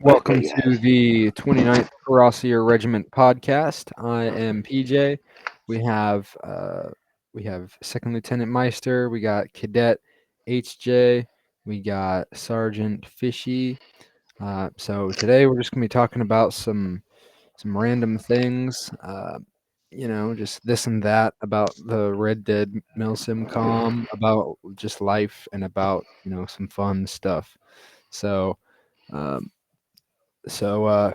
Welcome to the 29th Cuirassier Regiment podcast. I am PJ. We have Second Lieutenant Meister. We got Cadet HJ. We got Sergeant Fishy. So today we're just gonna be talking about some random things. Just this and that about the Red Dead Milsim comm, about just life, and about some fun stuff. So. Um, so,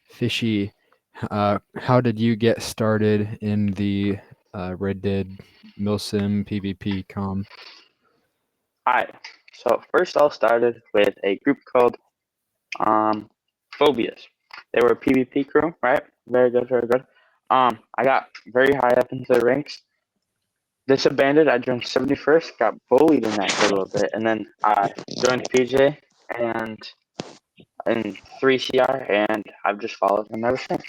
Fishy, how did you get started in the Red Dead Milsim PvP comm? Hi. So first all started with a group called Phobias. They were a PvP crew, right? Very good, very good. I got very high up into the ranks. Disbanded. I joined 71st. Got bullied in that for a little bit, and then I joined PJ and in 3CR, and I've just followed them ever since.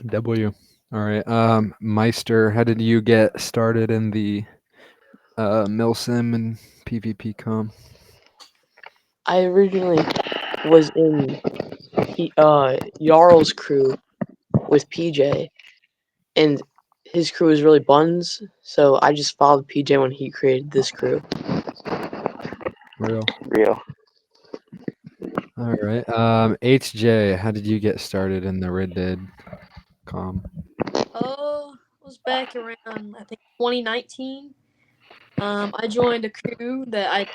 W. All right. Meister, how did you get started in the Milsim and PvP comm? I originally was in Jarl's crew with PJ, and his crew was really buns, so I just followed PJ when he created this crew. Real. Real. All right. HJ, how did you get started in the Red Dead comm? It was back around, I think, 2019. I joined a crew that I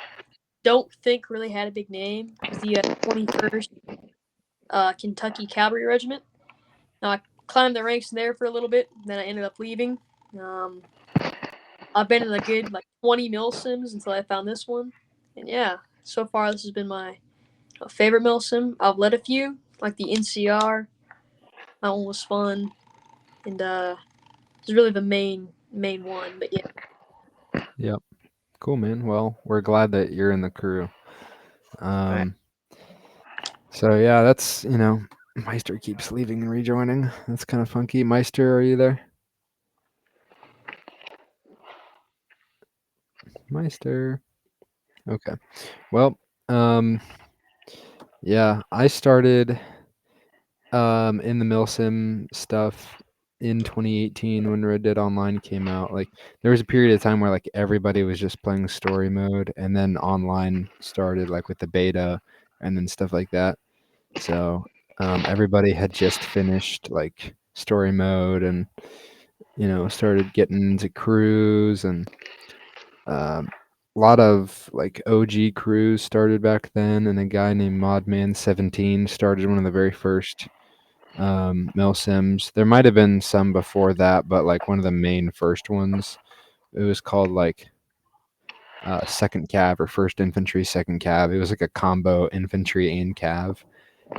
don't think really had a big name. It was the 21st Kentucky Cavalry Regiment. Now, I climbed the ranks there for a little bit, then I ended up leaving. I've been in a good, 20 milsims until I found this one. And yeah, so far this has been my favorite milsim. I've led a few, like the NCR. That one was fun. And it's really the main one, but yeah. Yep. Cool, man. Well, we're glad that you're in the crew. Right. So yeah, that's Meister keeps leaving and rejoining. That's kind of funky. Meister, are you there? Meister. Okay. Well, yeah, I started in the Milsim stuff in 2018 when Red Dead Online came out. Like there was a period of time where like everybody was just playing story mode, and then online started like with the beta and then stuff like that. So everybody had just finished like story mode and started getting into crews, and a lot of like OG crews started back then, and a guy named Modman17 started one of the very first milsims. There might have been some before that, but like one of the main first ones, it was called like second cav or first infantry second cav. It was like a combo infantry and cav,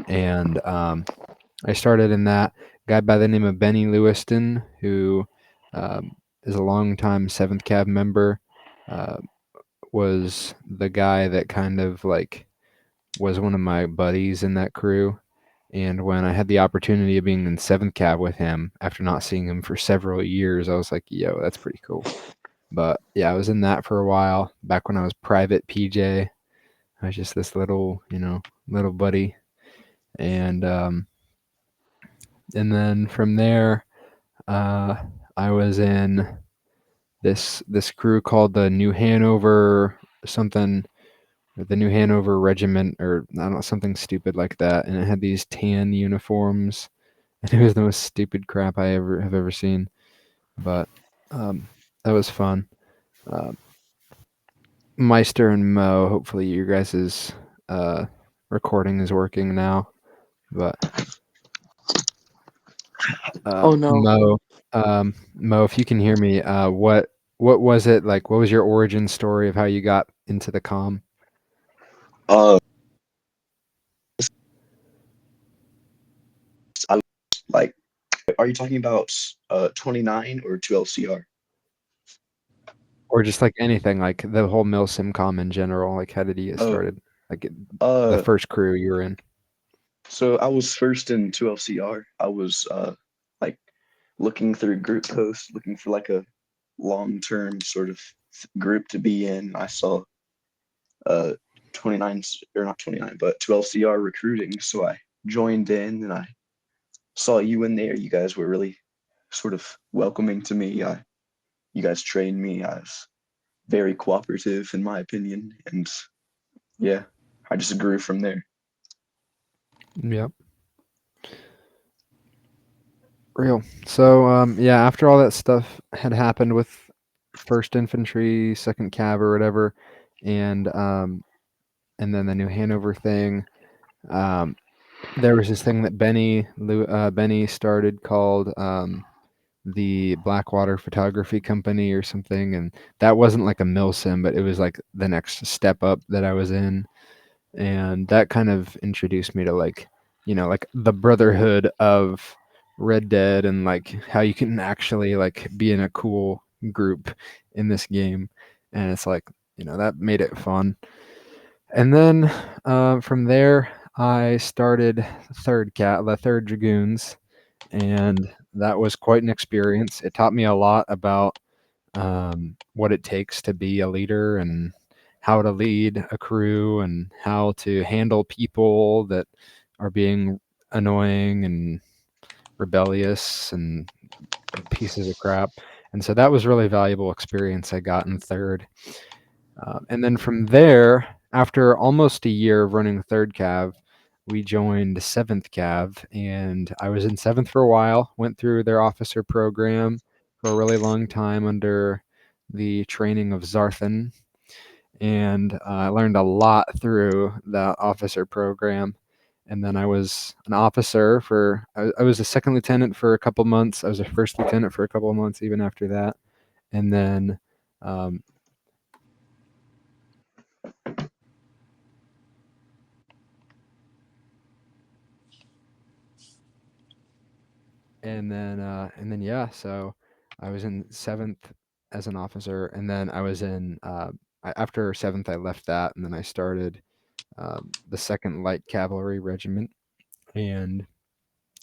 and I started in that. Guy by the name of Benny Lewiston, who is a longtime 7th Cav member, uh, was the guy that kind of like was one of my buddies in that crew. And when I had the opportunity of being in 7th Cav with him after not seeing him for several years, I was like, yo, that's pretty cool. But yeah, I was in that for a while. Back when I was private PJ, I was just this little buddy. And then from there, I was in this crew called the New Hanover something, or the New Hanover Regiment, or I don't know, something stupid like that. And it had these tan uniforms, and it was the most stupid crap I have ever seen. But that was fun. Meister and Mo, hopefully your guys' recording is working now. But Oh no. Mo, if you can hear me, what was it like? What was your origin story of how you got into the comm? I like. Are you talking about 29 or 2LCR? Or just like anything, like the whole Milsim comm in general. Like, how did you get started? Like the first crew you were in. So I was first in 2LCR. I was like looking through group posts, looking for like a long-term sort of group to be in. I saw 29 or not 29, but 12CR recruiting. So I joined in and I saw you in there. You guys were really sort of welcoming to me. You guys trained me. I was very cooperative, in my opinion, and yeah, I just grew from there. Yep. Real. So, yeah, after all that stuff had happened with First Infantry, Second Cav, or whatever, and then the New Hanover thing, there was this thing that Benny started called the Blackwater Photography Company or something, and that wasn't like a milsim, but it was like the next step up that I was in, and that kind of introduced me to like, like the brotherhood of Red Dead and like how you can actually like be in a cool group in this game, and it's like, that made it fun. And then from there, I started the Third Dragoons, and that was quite an experience. It taught me a lot about what it takes to be a leader and how to lead a crew and how to handle people that are being annoying and rebellious and pieces of crap. And so that was really valuable experience I got in third. And then from there, after almost a year of running third Cav, we joined seventh Cav, and I was in seventh for a while. Went through their officer program for a really long time under the training of Zarthan, and I learned a lot through that officer program. And then I was an officer I was a second lieutenant for a couple months. I was a first lieutenant for a couple of months even after that. And then um, and then yeah, so I was in seventh as an officer, and then I was in after seventh I left that, and then I started the second light cavalry regiment, and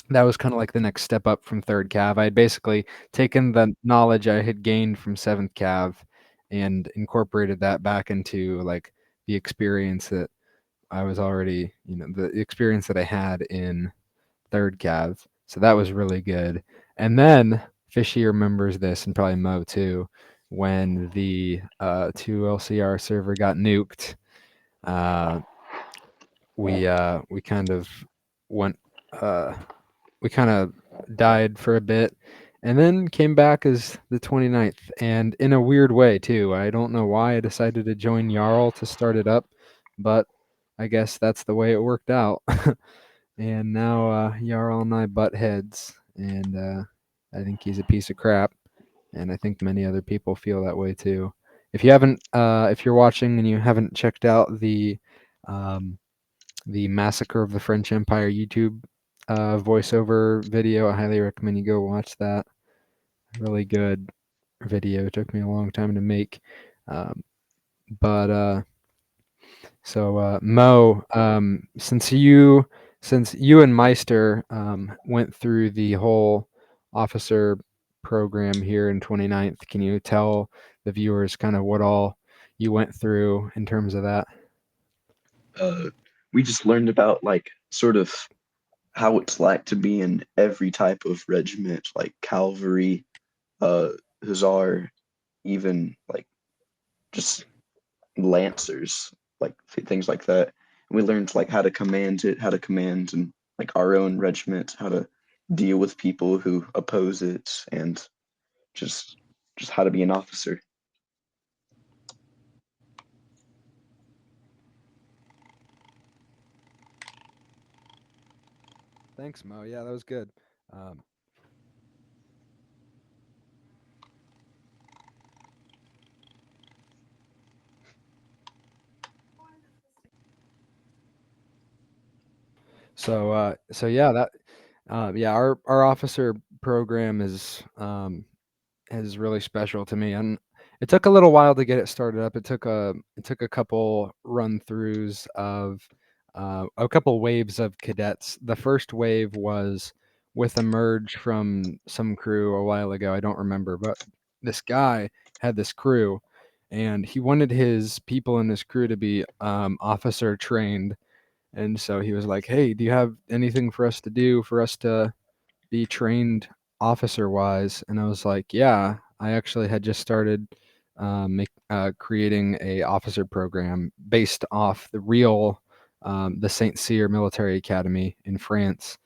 that was kind of like the next step up from third cav. I had basically taken the knowledge I had gained from seventh cav and incorporated that back into like the experience that I was already, the experience that I had in third cav. So that was really good. And then Fishy remembers this, and probably Mo too, when the 2LCR server got nuked. Uh, we kind of went we kind of died for a bit, and then came back as the 29th, and in a weird way too. I don't know why I decided to join Jarl to start it up, but I guess that's the way it worked out. And now Jarl and I butt heads, and I think he's a piece of crap, and I think many other people feel that way too. If you're watching and you haven't checked out the Massacre of the French Empire YouTube voiceover video, I highly recommend you go watch that. Really good video. It took me a long time to make, um, but so, Mo, since you and Meister went through the whole officer program here in 29th, can you tell the viewers kind of what all you went through in terms of that? We just learned about like sort of how it's like to be in every type of regiment, like cavalry, uh, hussar, even like just lancers, like things like that. And we learned like how to command it, how to command and like our own regiment, how to deal with people who oppose it, and just just how to be an officer. Thanks, Mo. Yeah, that was good. Um, so yeah, yeah, our officer program is really special to me, and it took a little while to get it started up. It took a couple run throughs of a couple waves of cadets. The first wave was with a merge from some crew a while ago. I don't remember, but this guy had this crew, and he wanted his people in his crew to be officer trained. And so he was like, "Hey, do you have anything for us to do for us to be trained officer wise?" And I was like, "Yeah, I actually had just started creating a officer program based off the real the Saint Cyr Military Academy in France."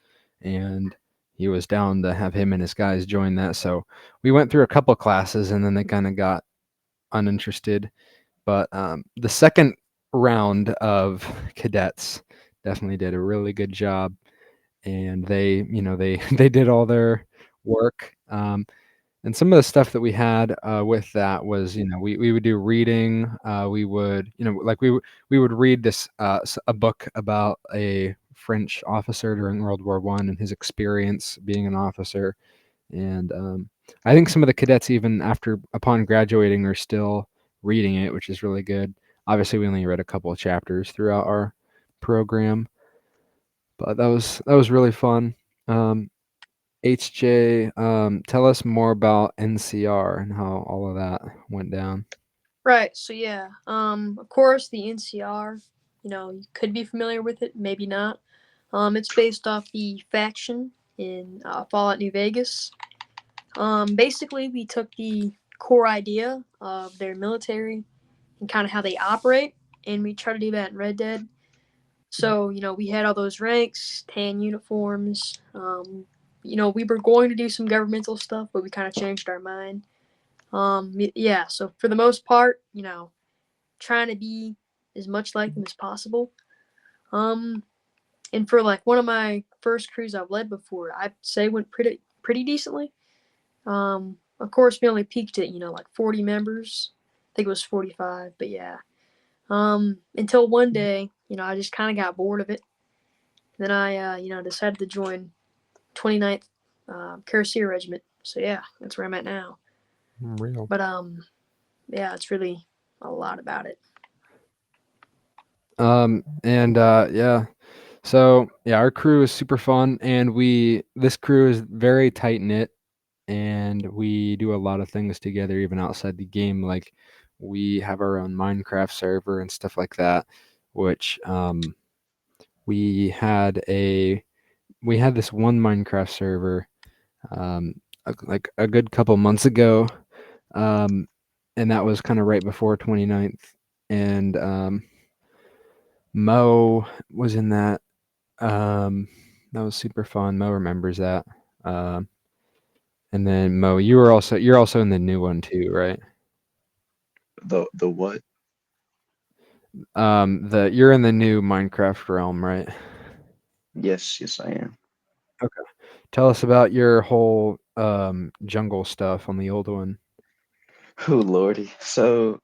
And he was down to have him and his guys join that. So we went through a couple classes, and then they kind of got uninterested. But the second round of cadets definitely did a really good job, and they they did all their work. And some of the stuff that we had with that was, we would do reading. We would, like we would read a book about a French officer during World War One and his experience being an officer. And I think some of the cadets, even upon graduating, are still reading it, which is really good. Obviously, we only read a couple of chapters throughout our program, but that was really fun. HJ, tell us more about NCR and how all of that went down. Right. So yeah. Of course, the NCR. You could be familiar with it, maybe not. It's based off the faction in Fallout New Vegas. Basically, we took the core idea of their military and kind of how they operate, and we try to do that in Red Dead. So, we had all those ranks, tan uniforms. We were going to do some governmental stuff, but we kind of changed our mind. Yeah, so for the most part, trying to be as much like them as possible. Um, and for like one of my first crews I've led before, I'd say went pretty decently. Of course, we only peaked at like 40 members. I think it was 45, but yeah. Until one day, I just kind of got bored of it. Then I, decided to join 29th Cuirassier Regiment. So yeah, that's where I'm at now. Real. But yeah, it's really a lot about it. And yeah. So yeah, our crew is super fun, and this crew is very tight knit, and we do a lot of things together, even outside the game. Like we have our own Minecraft server and stuff like that, which we had this one Minecraft server like a good couple months ago, um, and that was kind of right before 29th, and Mo was in that. That was super fun. Mo remembers that. Um, and then Mo, you're also in the new one too, right? The what? You're in the new Minecraft realm, right? Yes, I am. Okay. Tell us about your whole jungle stuff on the old one. Oh lordy. So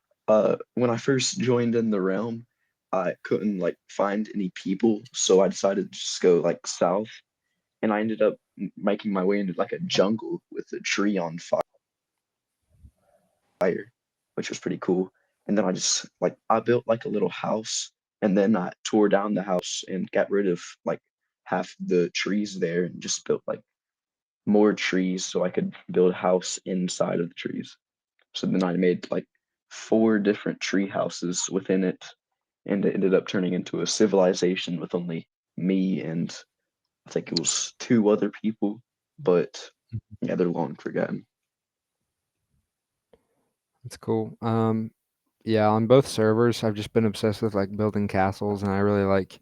when I first joined in the realm, I couldn't like find any people, so I decided to just go like south, and I ended up making my way into like a jungle with a tree on fire, which was pretty cool. And then I built like a little house, and then I tore down the house and got rid of like half the trees there and just built like more trees so I could build a house inside of the trees. So then I made like four different tree houses within it, and it ended up turning into a civilization with only me and I think it was two other people, but yeah, they're long forgotten. That's cool. Yeah, on both servers, I've just been obsessed with like building castles, and I really like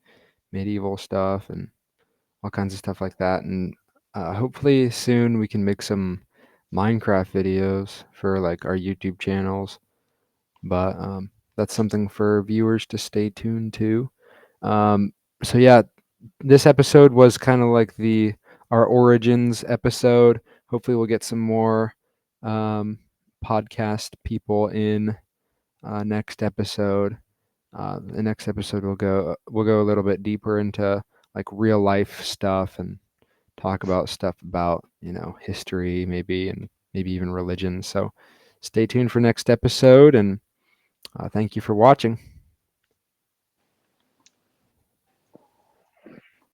medieval stuff and all kinds of stuff like that. And hopefully soon we can make some Minecraft videos for like our YouTube channels. But that's something for viewers to stay tuned to. Um, so yeah, this episode was kind of like our origins episode. Hopefully we'll get some more um, podcast people in next episode. The next episode we'll go a little bit deeper into like real life stuff and talk about stuff about history maybe, and maybe even religion. So stay tuned for next episode, and thank you for watching.